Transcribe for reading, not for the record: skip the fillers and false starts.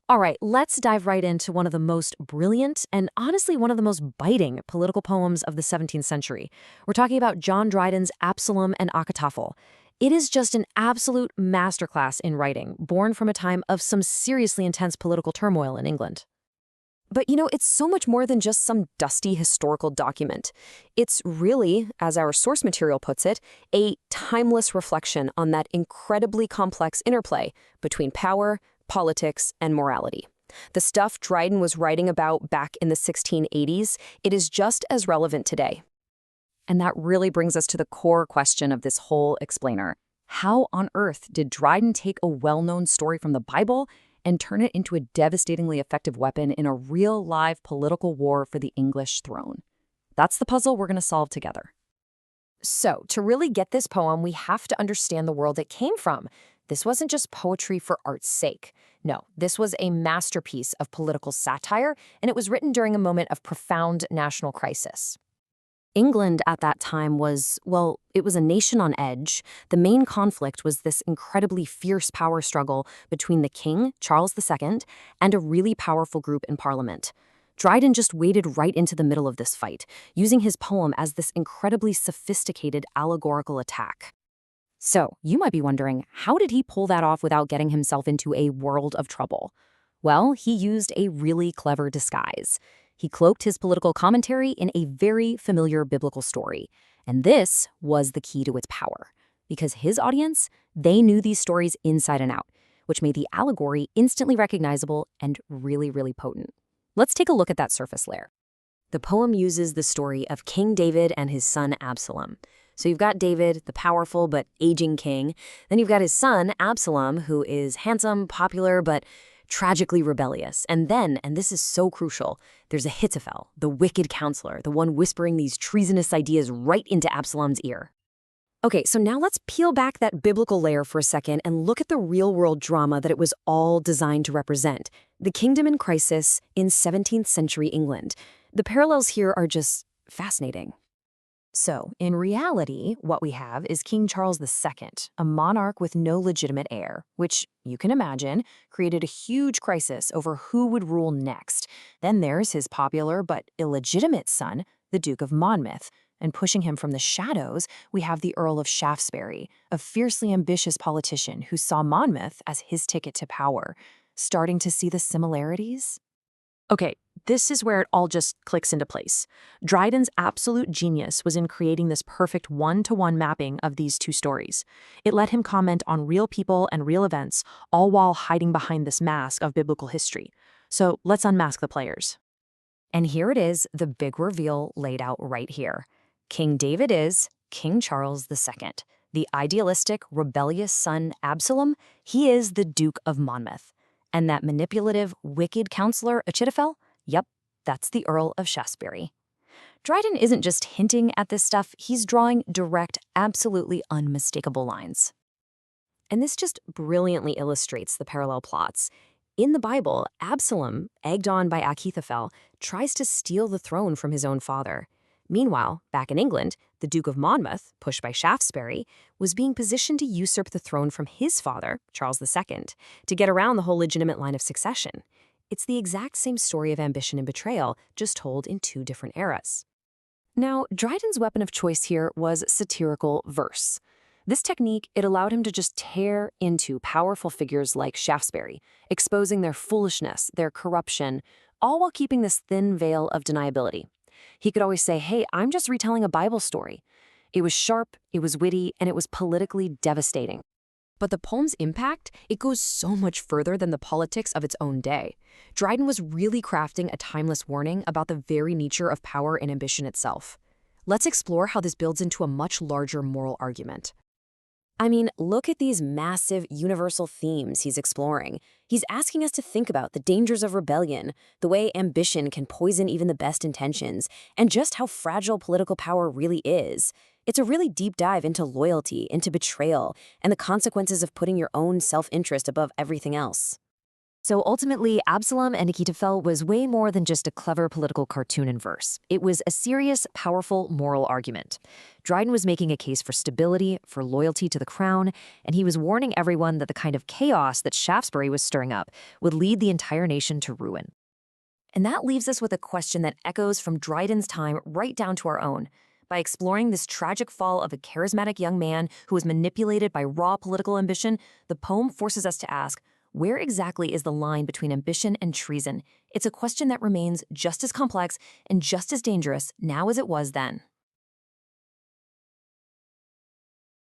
All right, let's dive right into one of the most brilliant and honestly one of the most biting political poems of the 17th century. We're talking about John Dryden's Absalom and Achitophel. It is just an absolute masterclass in writing, born from a time of some seriously intense political turmoil in England. But it's so much more than just some dusty historical document. It's really, as our source material puts it, a timeless reflection on that incredibly complex interplay between power, politics, and morality. The stuff Dryden was writing about back in the 1680s, it is just as relevant today. And that really brings us to the core question of this whole explainer. How on earth did Dryden take a well-known story from the Bible and turn it into a devastatingly effective weapon in a real live political war for the English throne? That's the puzzle we're going to solve together. So, to really get this poem, we have to understand the world it came from. This wasn't just poetry for art's sake. No, this was a masterpiece of political satire, and it was written during a moment of profound national crisis. England at that time was, well, it was a nation on edge. The main conflict was this incredibly fierce power struggle between the king, Charles II, and a really powerful group in Parliament. Dryden just waded right into the middle of this fight, using his poem as this incredibly sophisticated allegorical attack. So, you might be wondering, how did he pull that off without getting himself into a world of trouble? Well, he used a really clever disguise. He cloaked his political commentary in a very familiar biblical story. And this was the key to its power. Because his audience, they knew these stories inside and out, which made the allegory instantly recognizable and really, really potent. Let's take a look at that surface layer. The poem uses the story of King David and his son Absalom. So you've got David, the powerful but aging king. Then you've got his son, Absalom, who is handsome, popular, but tragically rebellious. And then, and this is so crucial, there's Ahitophel, the wicked counselor, the one whispering these treasonous ideas right into Absalom's ear. Okay, so now let's peel back that biblical layer for a second and look at the real-world drama that it was all designed to represent. The kingdom in crisis in 17th century England. The parallels here are just fascinating. So, in reality, what we have is King Charles II, a monarch with no legitimate heir, which, you can imagine, created a huge crisis over who would rule next. Then there's his popular but illegitimate son, the Duke of Monmouth, and pushing him from the shadows, we have the Earl of Shaftesbury, a fiercely ambitious politician who saw Monmouth as his ticket to power. Starting to see the similarities? Okay, this is where it all just clicks into place. Dryden's absolute genius was in creating this perfect one-to-one mapping of these two stories. It let him comment on real people and real events, all while hiding behind this mask of biblical history. So let's unmask the players. And here it is, the big reveal laid out right here. King David is King Charles II. The idealistic, rebellious son Absalom, he is the Duke of Monmouth. And that manipulative, wicked counselor Achitophel, yep, that's the Earl of Shaftesbury. Dryden isn't just hinting at this stuff, he's drawing direct, absolutely unmistakable lines. And this just brilliantly illustrates the parallel plots. In the Bible, Absalom, egged on by Achitophel, tries to steal the throne from his own father. Meanwhile, back in England, the Duke of Monmouth, pushed by Shaftesbury, was being positioned to usurp the throne from his father, Charles II, to get around the whole legitimate line of succession. It's the exact same story of ambition and betrayal, just told in two different eras. Now, Dryden's weapon of choice here was satirical verse. This technique, it allowed him to just tear into powerful figures like Shaftesbury, exposing their foolishness, their corruption, all while keeping this thin veil of deniability. He could always say, hey, I'm just retelling a Bible story. It was sharp, it was witty, and it was politically devastating. But the poem's impact, it goes so much further than the politics of its own day. Dryden was really crafting a timeless warning about the very nature of power and ambition itself. Let's explore how this builds into a much larger moral argument. I mean, look at these massive universal themes he's exploring. He's asking us to think about the dangers of rebellion, the way ambition can poison even the best intentions, and just how fragile political power really is. It's a really deep dive into loyalty, into betrayal, and the consequences of putting your own self-interest above everything else. So ultimately, Absalom and Achitophel was way more than just a clever political cartoon in verse. It was a serious, powerful moral argument. Dryden was making a case for stability, for loyalty to the crown, and he was warning everyone that the kind of chaos that Shaftesbury was stirring up would lead the entire nation to ruin. And that leaves us with a question that echoes from Dryden's time right down to our own. By exploring this tragic fall of a charismatic young man who was manipulated by raw political ambition, the poem forces us to ask, where exactly is the line between ambition and treason? It's a question that remains just as complex and just as dangerous now as it was then.